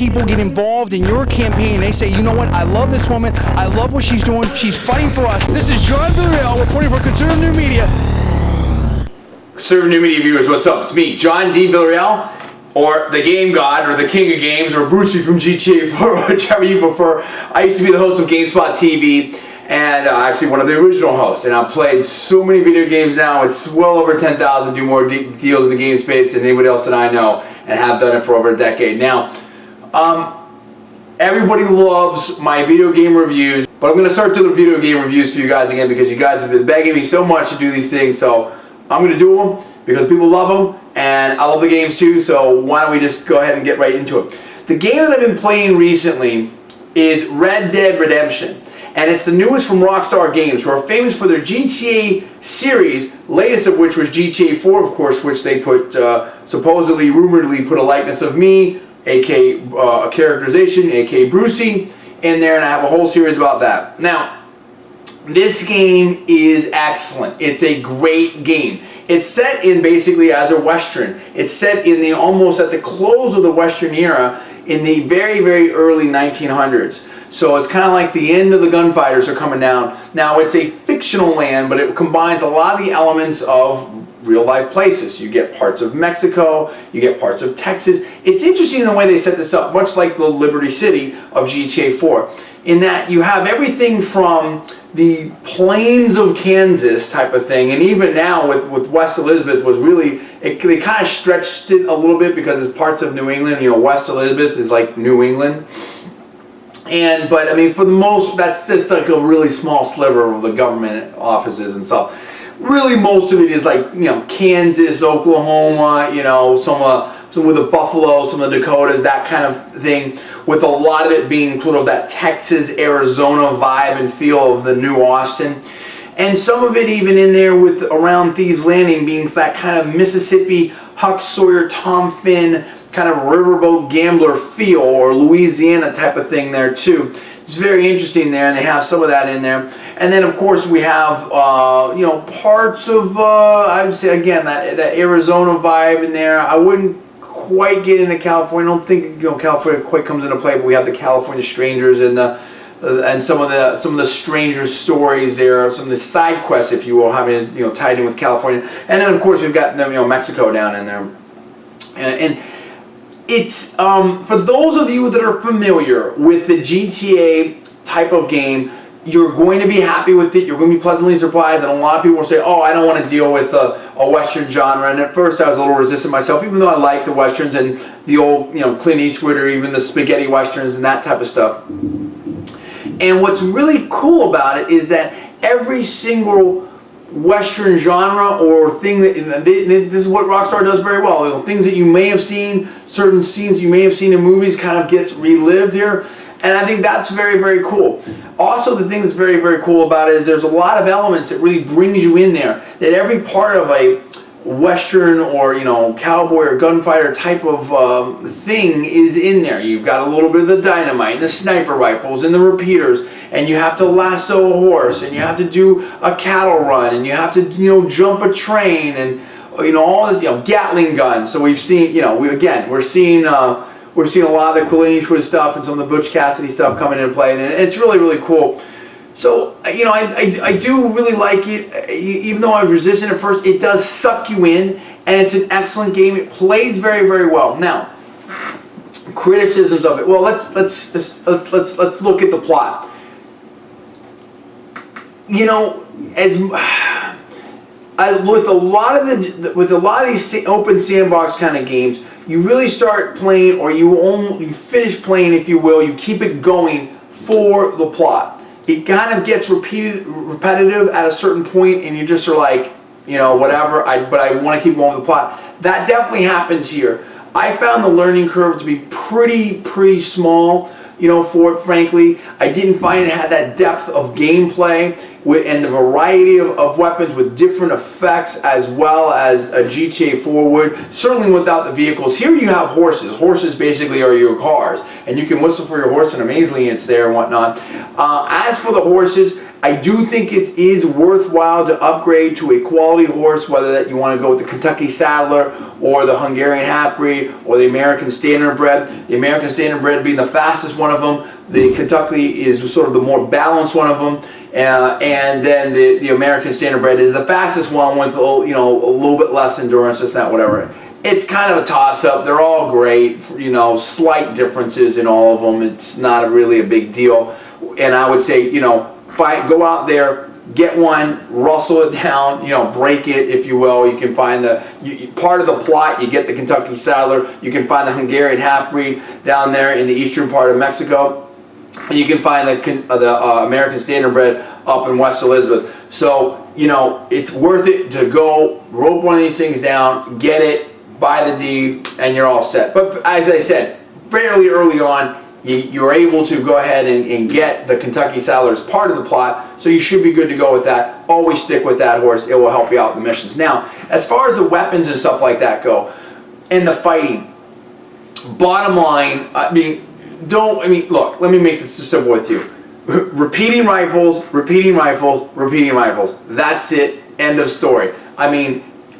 people get involved in your campaign. They say, you know what, I love this woman, I love what she's doing, she's fighting for us. This is John Villarreal reporting for Conservative New Media. Conservative New Media viewers, what's up? It's me, John D. Villarreal, or the Game God, or the King of Games, or Brucey from GTA 4, whichever you prefer. I used to be the host of GameSpot TV, and actually one of the original hosts, and I've played so many video games now. It's well over 10,000, do more deals in the game space than anybody else that I know, and have done it for over a decade now. Everybody loves my video game reviews, but I'm going to start doing video game reviews for you guys again because you guys have been begging me so much to do these things, so I'm going to do them because people love them, and I love the games too, so why don't we just go ahead and get right into it. The game that I've been playing recently is Red Dead Redemption. And it's the newest from Rockstar Games, who are famous for their GTA series, latest of which was GTA 4, of course, which they put, supposedly, rumoredly put a likeness of me, aka a characterization, aka Brucey, in there, and I have a whole series about that. Now, this game is excellent. It's a great game. It's set in basically as a Western. It's set in the almost at the close of the Western era in the very, very early 1900s. So it's kind of like the end of the gunfighters are coming down. Now it's a fictional land, but it combines a lot of the elements of real life places. You get parts of Mexico, you get parts of Texas. It's interesting the way they set this up, much like the Liberty City of GTA 4, in that you have everything from the plains of Kansas type of thing, and even now with West Elizabeth was really, they kind of stretched it a little bit because it's parts of New England. You know, West Elizabeth is like New England. But I mean, for the most, that's just like a really small sliver of the government offices and stuff. Really, most of it is like, you know, Kansas, Oklahoma, you know, some with the Buffalo, some of the Dakotas, that kind of thing, with a lot of it being sort of that Texas, Arizona vibe and feel of the new Austin. And some of it even in there with around Thieves Landing being that kind of Mississippi, Huck Sawyer, Tom Finn, kind of riverboat gambler feel, or Louisiana type of thing there too. It's very interesting there, and they have some of that in there. And then of course we have you know, parts of I would say again that Arizona vibe in there. I wouldn't quite get into California. I don't think, you know, California quite comes into play, but we have the California Strangers and the and some of the stranger stories there, some of the side quests, if you will, having, you know, tied in with California. And then of course we've got them, you know, Mexico down in there, and it's, for those of you that are familiar with the GTA type of game, you're going to be happy with it. You're going to be pleasantly surprised. And a lot of people will say, oh, I don't want to deal with a Western genre. And at first I was a little resistant myself, even though I like the Westerns and the old, you know, Clint Eastwood or even the spaghetti Westerns and that type of stuff. And what's really cool about it is that every single Western genre or thing that this is what Rockstar does very well. You know, things that you may have seen, certain scenes you may have seen in movies, kind of gets relived here, and I think that's very, very cool. Also, the thing that's very, very cool about it is there's a lot of elements that really brings you in there. That every part of a Western or, you know, cowboy or gunfighter type of thing is in there. You've got a little bit of the dynamite and the sniper rifles and the repeaters, and you have to lasso a horse, and you have to do a cattle run, and you have to, you know, jump a train, and, you know, all this, you know, Gatling guns. So we've seen, you know, we're seeing a lot of the Clint Eastwood stuff and some of the Butch Cassidy stuff coming into play, and it's really, really cool. So, you know, I do really like it. Even though I was resistant at first, it does suck you in, and it's an excellent game. It plays very, very well. Now, criticisms of it. Well, let's look at the plot. You know, with a lot of these open sandbox kind of games, you really start playing, or you finish playing, if you will. You keep it going for the plot. It kind of gets repetitive at a certain point, and you just are like, you know, whatever. But I want to keep going with the plot. That definitely happens here. I found the learning curve to be pretty small. You know, for it, frankly, I didn't find it had that depth of gameplay and the variety of weapons with different effects, as well as a GTA 4 would. Certainly without the vehicles. Here you have horses. Horses basically are your cars, and you can whistle for your horse, and amazingly it's there and whatnot. As for the horses, I do think it is worthwhile to upgrade to a quality horse, whether that you want to go with the Kentucky Saddler or the Hungarian Half-Breed or the American Standard Bred. The American Standard Bred being the fastest one of them. The Kentucky is sort of the more balanced one of them. And then the American Standard Bred is the fastest one with a little bit less endurance, just not whatever. It's kind of a toss-up. They're all great, slight differences in all of them. It's not really a big deal. And I would say, go out there, get one, rustle it down, break it, if you will. You can find part of the plot. You get the Kentucky Saddler. You can find the Hungarian Half-Breed down there in the eastern part of Mexico. And you can find the American Standard Bred up in West Elizabeth. So, it's worth it to go rope one of these things down, get it, buy the deed, and you're all set. But as I said, fairly early on, you're able to go ahead and get the Kentucky Saddler as part of the plot, so you should be good to go with that. Always stick with that horse. It will help you out in the missions. Now, as far as the weapons and stuff like that go, and the fighting, bottom line, look, let me make this simple with you. Repeating rifles, repeating rifles, repeating rifles. That's it. End of story.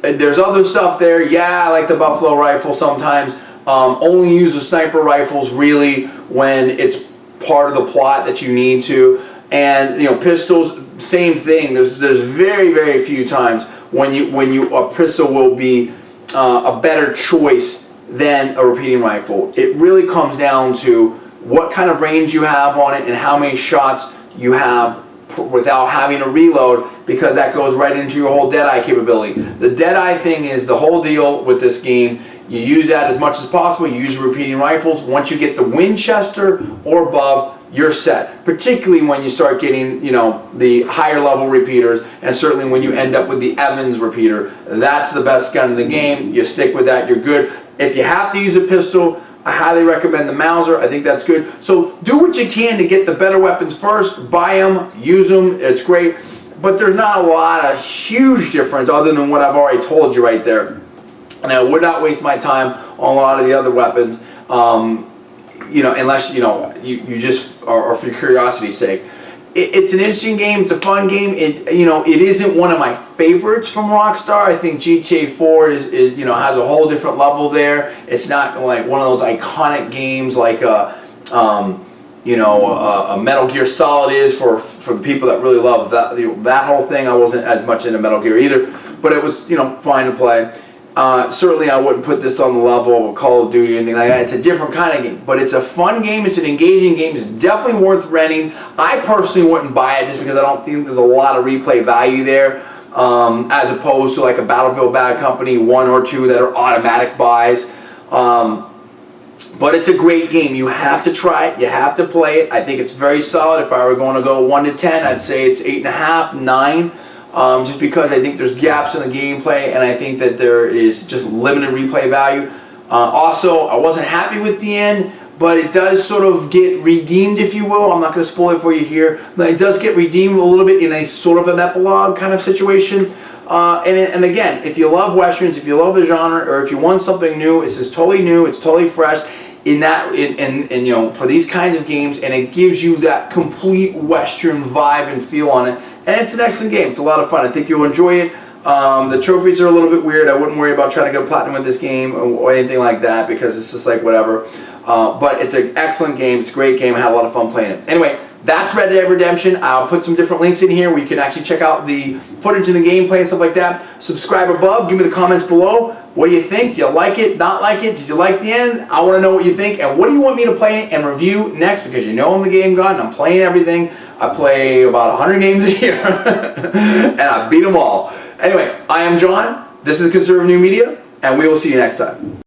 There's other stuff there. Yeah, I like the Buffalo rifle sometimes. Only use the sniper rifles really when it's part of the plot that you need to. And pistols, same thing. There's very, very few times when a pistol will be a better choice than a repeating rifle. It really comes down to what kind of range you have on it and how many shots you have without having to reload, because that goes right into your whole Deadeye capability. The Deadeye thing is the whole deal with this game. You use that as much as possible. You use repeating rifles. Once you get the Winchester or above, you're set. Particularly when you start getting, the higher level repeaters, and certainly when you end up with the Evans repeater. That's the best gun in the game. You stick with that, you're good. If you have to use a pistol, I highly recommend the Mauser. I think that's good. So do what you can to get the better weapons first. Buy them, use them. It's great. But there's not a lot of huge difference other than what I've already told you right there. And I would not waste my time on a lot of the other weapons, unless you just are for curiosity's sake. It's an interesting game. It's a fun game. It isn't one of my favorites from Rockstar. I think GTA 4 is has a whole different level there. It's not like one of those iconic games like a Metal Gear Solid is for the people that really love that that whole thing. I wasn't as much into Metal Gear either, but it was fine to play. Certainly I wouldn't put this on the level of a Call of Duty or anything like that. It's a different kind of game, but it's a fun game. It's an engaging game. It's definitely worth renting. I personally wouldn't buy it just because I don't think there's a lot of replay value there, as opposed to like a Battlefield Bad Company 1 or 2 that are automatic buys. But it's a great game. You have to try it. You have to play it. I think it's very solid. If I were going to go 1 to 10, I'd say it's 8.5, 9. Just because I think there's gaps in the gameplay, and I think that there is just limited replay value. Also, I wasn't happy with the end, but it does sort of get redeemed, if you will. I'm not going to spoil it for you here, but it does get redeemed a little bit in a sort of an epilogue kind of situation. And again, if you love Westerns, if you love the genre, or if you want something new, it's just totally new, it's totally fresh. For these kinds of games, and it gives you that complete Western vibe and feel on it. And it's an excellent game. It's a lot of fun. I think you'll enjoy it. The trophies are a little bit weird. I wouldn't worry about trying to go platinum with this game or anything like that, because it's just like whatever. But it's an excellent game. It's a great game. I had a lot of fun playing it. Anyway, that's Red Dead Redemption. I'll put some different links in here where you can actually check out the footage and the gameplay and stuff like that. Subscribe above. Give me the comments below. What do you think? Do you like it? Not like it? Did you like the end? I want to know what you think. And what do you want me to play and review next? Because I'm the game god and I'm playing everything. I play about 100 games a year. And I beat them all. Anyway, I am John. This is Conservative New Media. And we will see you next time.